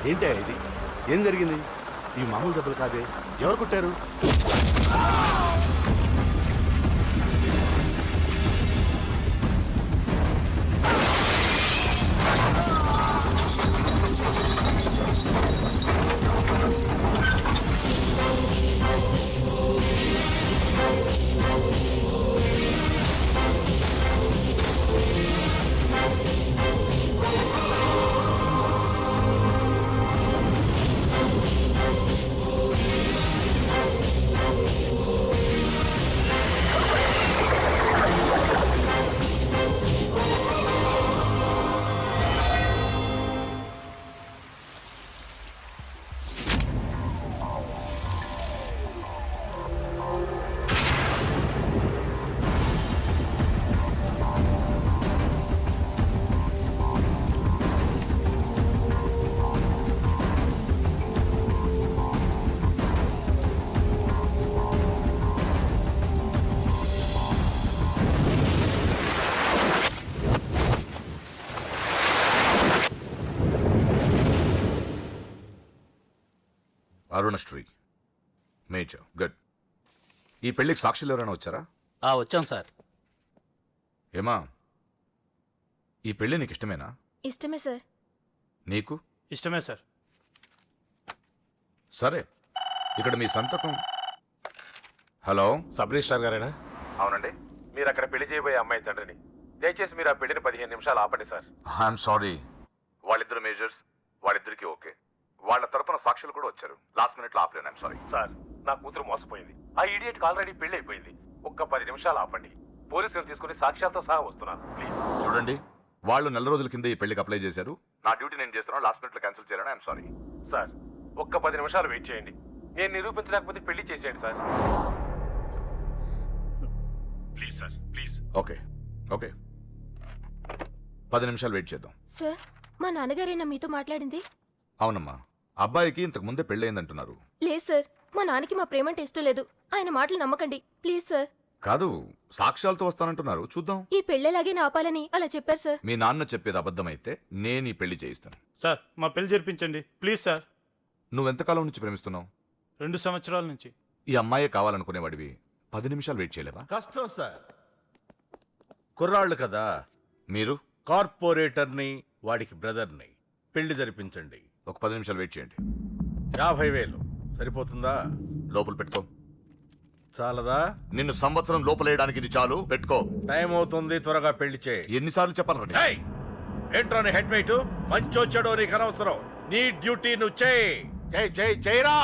ఏంటి ఇది? ఏం జరిగింది? ఈ మామూలు దెబ్బలు కాదే, ఎవరు కొట్టారు? Arunasri major good. ఈ పెళ్లికి సాక్షులు ఎవరైనా వచ్చారా? వచ్చాం సార్. ఏమా, ఈ పెళ్లి నీకు ఇష్టమేనా? ఇష్టమే సార్. నీకు? ఇష్టమే సార్. సరే, ఇక్కడ మీ సంతకం. హలో, సబ్ రిజిస్ట్రార్ గారేనా? అవునండి. మీరు అక్కడ పెళ్లి చేయబోయే అమ్మాయి తండ్రిని. దయచేసి మీరు ఆ పెళ్లిని 15 నిమిషాలు ఆపండి సార్. I'm sorry. వాళ్ళిద్దరు మేజర్స్, వాళ్ళిద్దరికి ఓకే. వాళ్ళ తరపున సాక్షులు కూడా వచ్చారు. లాస్ట్ మినిట్ లో ఆపలేను. ఐఎమ్ సారీ సార్, నా కూతురు మోసపోయింది. ఆ ఇడియట్ కి ఆల్రెడీ పెళ్లి అయిపోయింది. ఒక్క 10 నిమిషాలు ఆపండి. పోలీసులు తీసుకుని సాక్ష్యాలతో సహా వస్తున్నాను ప్లీజ్. చూడండి, వాళ్ళు నెల రోజుల కింద ఈ పెళ్లికి అప్లై చేశారు. నా డ్యూటీ నేను చేస్తున్నాను. లాస్ట్ మినిట్ లో క్యాన్సిల్ చేయాలని ఐఎమ్ సారీ. సార్, ఒక్క 10 నిమిషాలు వెయిట్ చేయండి. నేను నిరూపించలేకపోతే పెళ్లి చేసేయండి sir. Please sir, please. Okay okay, 10 నిమిషాలు వెయిట్ చేద్దాం. సార్, మా నాన్నగారేనా మీతో మాట్లాడింది? అవునమ్మా, అబ్బాయికి ఇంతకు ముందే పెళ్ళయిందంటున్నారు. లేదు సార్, మా నాన్నకి మా ప్రేమంటే ఇష్టం లేదు. ఆయన మాటలు నమ్మకండి ప్లీజ్ సార్. కాదు, సాక్ష్యాలతో వస్తానంటున్నారు. చూద్దాం. ఈ పెళ్ళేలాగే ఆపాలని అలా చెప్పారు సార్. మీ నాన్న చెప్పేది అబద్ధమైతే నేను ఈ పెళ్లి చేయిస్తాను. సార్, మా పెళ్లి జరిపించండి ప్లీజ్ సార్. నువ్వెంతకాలం నుంచి ప్రేమిస్తున్నావు? 2 సంవత్సరాల నుంచి. ఈ అమ్మాయే కావాలనుకునేవాడివి 10 నిమిషాలు వెయిట్ చేయలేవా? కష్టం సార్. కుర్రాళ్ళు కదా. మీరు కార్పొరేటర్ని, వాడికి బ్రదర్ని. పెళ్లి జరిపించండి. ఒక 10 నిమిషాలు వెయిట్ చేయండి. 50,000 సరిపోతుందా? లోపల పెట్టుకో. చాలదా? నిన్ను సంవత్సరం లోపలేయడానికి ఇది చాలు. పెట్టుకో. టైం అవుతుంది, త్వరగా పెళ్లి చేయి. ఎన్నిసార్లు చెప్పాలండి? ఏంట్రా నీ హెడ్ వెయిట్? మంచి వచ్చాడో నీకు అనవసరం. నీ డ్యూటీ నువ్వు చేయి. చేయి చేయి చేయరా.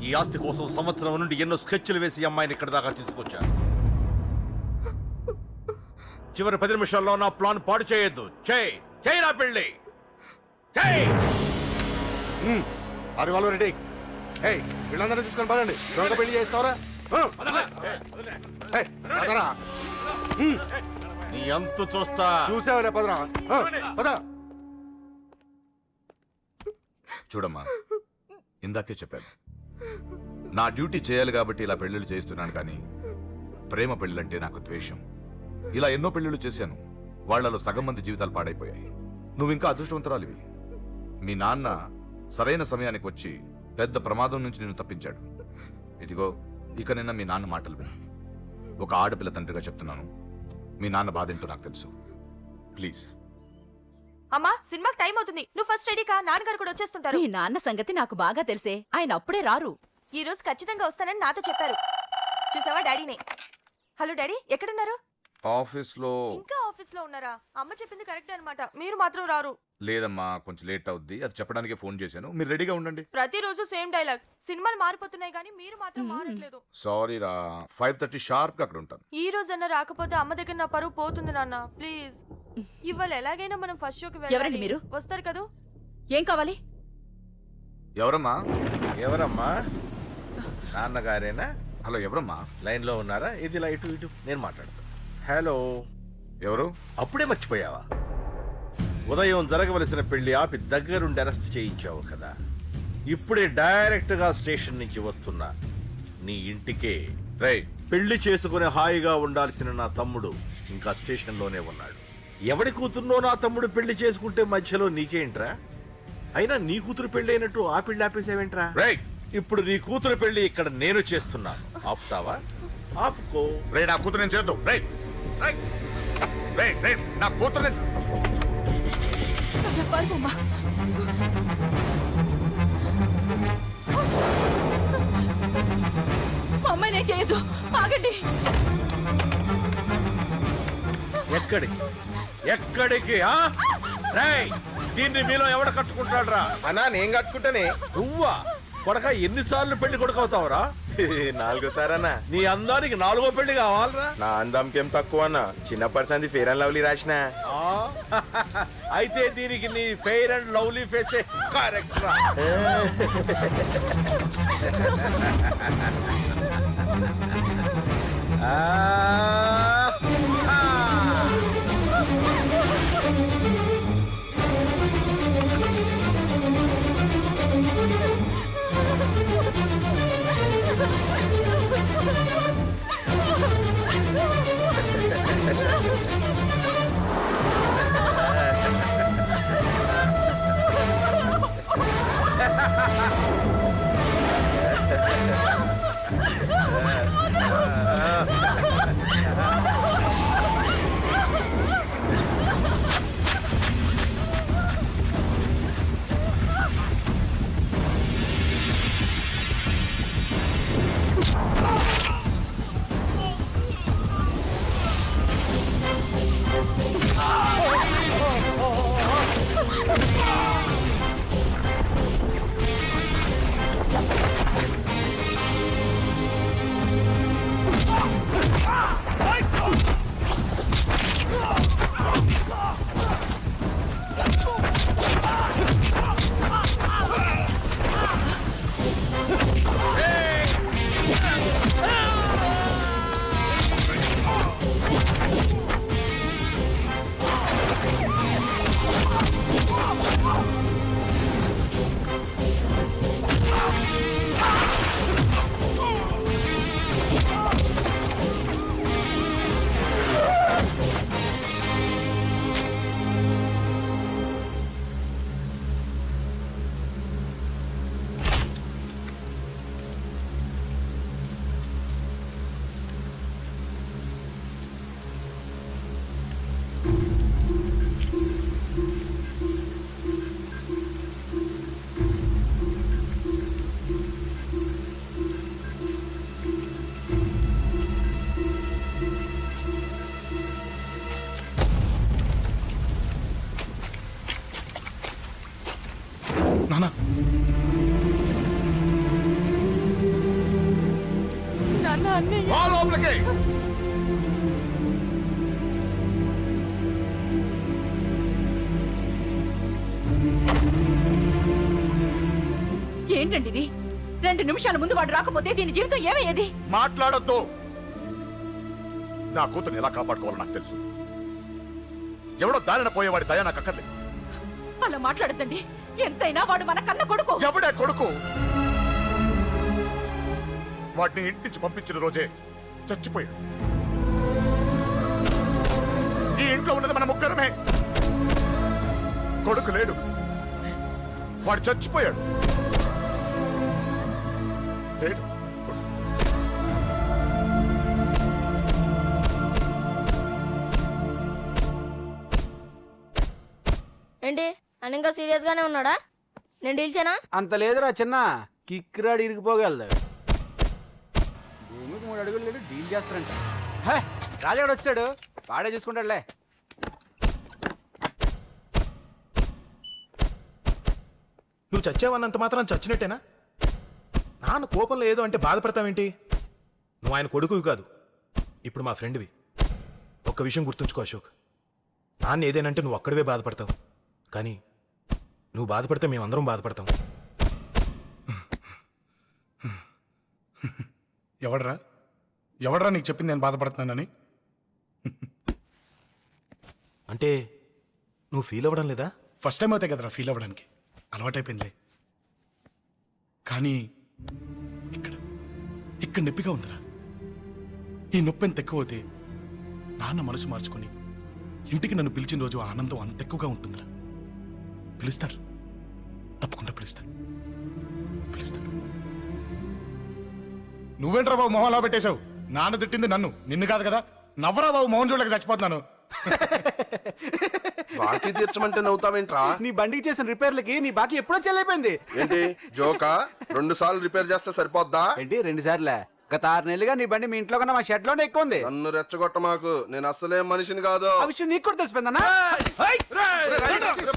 ఈ ఆస్తి కోసం సంవత్సరం నుండి ఎన్నో స్కెచ్లు వేసి అమ్మాయిని ఇక్కడ దాకా తీసుకొచ్చాను. చివరి 10 నిమిషాల్లో నా ప్లాన్ పాడు చేయొద్దు. చేయి చేయరా పెళ్ళి. చేయి. రెడీ. వీళ్ళందరూ తీసుకొని పదండి. త్వరగా పెళ్లి చేస్తావరా? నీ అంతు చూస్తా. చూసావులే, పదరా. పద. చూడమ్మా, ఇందాకే చెప్పాను, నా డ్యూటీ చేయాలి కాబట్టి ఇలా పెళ్లిళ్ళు చేస్తున్నాను. కానీ ప్రేమ పెళ్ళంటే నాకు ద్వేషం. ఇలా ఎన్నో పెళ్లిళ్ళు చేశాను. వాళ్లలో సగం మంది జీవితాలు పాడైపోయాయి. నువ్వు ఇంకా అదృష్టవంతురాలివి. మీ నాన్న సరైన సమయానికి వచ్చి పెద్ద ప్రమాదం నుంచి నిన్ను తప్పించాడు. ఇదిగో, ఇక నిన్న మీ నాన్న మాటలు విను. ఒక ఆడపిల్ల తండ్రిగా చెప్తున్నాను. మీ నాన్న బాధ ఏంటో నాకు తెలుసు. ప్లీజ్. అమ్మా, సినిమాకి టైం అవుతుంది. నువ్వు ఫస్ట్ రెడీ కా. నాన్నగారు కూడా వచ్చేస్తుంటారు. మీ నాన్న సంగతి నాకు బాగా తెలిసే. ఆయన అప్పుడే రారు. ఈ రోజు ఖచ్చితంగా వస్తానని నాతో చెప్పారు. చూసావా డాడీనే. హలో డాడీ, ఎక్కడున్నారు? ఆఫీస్లో. ఇంకా ఆఫీస్ లో ఉన్నారా? అమ్మ చెప్పింది కరెక్ట్ అన్నమాట. మీరు మాత్రం రారు. లేదమ్మా, కొంచెం లేట్ అవుద్ది. అది చెప్పడానికే ఫోన్ చేశాను. మీరు రెడీగా ఉండండి. ప్రతిరోజు సేమ్ డైలాగ్. సినిమాలు మారిపోతున్నాయి కానీ మీరు మాత్రం మారట్లేదు. సారీ రా. 5:30 షార్ప్ గా అక్కడ ఉంటాను. ఈ రోజన్నా రాకపోతే అమ్మ దగ్గర నా పరువు పోతుంది నాన్న. ప్లీజ్. ఇవాళ ఎలాగైనా మనం ఫస్ట్ షోకి వెళ్ళాలి. ఎవరండి మీరు? వస్తారు కదా? ఏం కావాలి? ఎవరమ్మా? ఎవరమ్మా? నాన్నగారేనా? హలో, ఎవరమ్మా? లైన్ లో ఉన్నారా? ఇది లైట్ ఇటు నేను మాట్లాడతాను. హలో. ఎవరు? అప్పుడే మర్చిపోయావా? ఉదయం జరగవలసిన పెళ్లి ఆపి దగ్గరుండి అరెస్ట్ చేయించావు కదా. ఇప్పుడే డైరెక్ట్ గా స్టేషన్ నుంచి వస్తున్నా. నీ ఇంటికే. రైట్. పెళ్లి చేసుకుని హాయిగా ఉండాల్సిన నా తమ్ముడు ఇంకా స్టేషన్ లోనే ఉన్నాడు. ఎవడి కూతుర్నో నా తమ్ముడు పెళ్లి చేసుకుంటే మధ్యలో నీకేంట్రా? అయినా నీ కూతురు పెళ్లి అయినట్టు ఆ పెళ్లి ఆపేసావేంట్రా? రైట్ ఇప్పుడు నీ కూతురు పెళ్లి ఇక్కడ నేను చేస్తున్నాను. ఆపుతావా? ఆపుకో. రే నా కూతురు నేను చేద్దాం. రైట్ రైట్ రైట్ రైట్ నా కూతురు పరువమ్మా. మా అమ్మాయి నేను చేయొద్దు, ఆగండి. ఎక్కడికి ఎక్కడికి? ఆ? రేయ్, దీన్ని మీలో ఎవడ కట్టుకుంటాడు రా? అన్నా నేను కట్టుకుంటానే. నువ్వా? కొడక ఎన్నిసార్లు పెళ్లి కొడుకవుతావురా? 4 సారన్నా. నీ అందానికి 4వ పెళ్లి కావాలరా? నా అందంకేం తక్కువ అన్న, చిన్నప్పటి సంది ఫేర్ అండ్ లవ్లీ రాసిన. ఆ? అయితే దీనికి నీ ఫెయిర్ అండ్ లవ్లీ ఫేసే కరెక్ట్ రా. నానా నాన్న అన్నయ్య. లోపలికి ఏంటండి ఇది? 2 నిమిషాల ముందు వాడు రాకపోతే దీని జీవితం ఏమయ్యేది? మాట్లాడొద్దు. నా కూతుర్ని ఎలా కాపాడుకోవాలో నాకు తెలుసు. ఎవడో దారిన పోయేవాడి దయ నాకు అక్కర్లేదు. అలా మాట్లాడద్దండి. ఎంతైనా వాడు మన కన్న కొడుకు. ఎవడే కొడుకు? వాటిని ఇంటి నుంచి పంపించిన రోజే చచ్చిపోయాడు. ఈ ఇంట్లో ఉన్నది మన ముగ్గురమే. కొడుకు లేడు, వాడు చచ్చిపోయాడు. లేడు. ఏంటి అని ఇంకా సీరియస్ గానే ఉన్నాడా? నేను డీల్ చేయనా? అంత లేదురా చిన్న, కిక్రాడు ఇరిగిపోగలదు. భూమికి 3 అడుగులు లేడు, డీల్ చేస్తారంట. హే, రాజాడు వచ్చాడు, వాడే చూసుకుంటాడులే. నువ్వు చచ్చావన్నంత మాత్రం చచ్చినట్టేనా? నాన్న కోపంలో ఏదో అంటే బాధపడతావేంటి? నువ్వు ఆయన కొడుకువి కాదు, ఇప్పుడు మా ఫ్రెండ్వి. ఒక్క విషయం గుర్తుంచుకో అశోక్, నాన్న ఏదేనంటే నువ్వు అక్కడివే బాధపడతావు, కానీ నువ్వు బాధపడితే మేమందరం బాధపడతాం. ఎవడరా నీకు చెప్పింది నేను బాధపడుతున్నానని? అంటే నువ్వు ఫీల్ అవ్వడం లేదా? ఫస్ట్ టైం అవుతాయి కదరా ఫీల్ అవ్వడానికి, అలవాటైపోయిందిలే. కానీ ఇక్కడ నొప్పిగా ఉందిరా. ఈ నొప్పి ఎంత ఎక్కువ అవుతే నాన్న మనసు మార్చుకొని ఇంటికి నన్ను పిలిచిన రోజు ఆనందం అంత ఎక్కువగా ఉంటుందిరా. పిలుస్తారు, తప్పకుండా పిలుస్తాను. నువ్వేంట్రా బాబు మొహం అలా పెట్టేశావు? నాన్న తిట్టింది నన్ను, నిన్ను కాదు కదా. నవ్వరా బాబు, మొహం చూడలేక చచ్చిపోతున్నాను. బాకీ తీర్చమంటే నవ్వుతావేంట్రా? నీ బండికి చేసిన రిపేర్లకి నీ బాకీ ఎప్పుడో చెల్లైపోయింది. ఏంటి జోకా? 2 సార్లు రిపేర్ చేస్తే సరిపోద్దా? ఏంటి 2 సార్లే? గత 6 నెలలుగా నీ బండి మీ ఇంట్లో కన్నా మా షెడ్ లోనే ఎక్కువ ఉంది. నన్ను రెచ్చగొట్ట మాకు, నేను అసలే మనిషిని కాదు. ఆ విషయం నీకు కూడా తెలిసిపోయిందన్నా.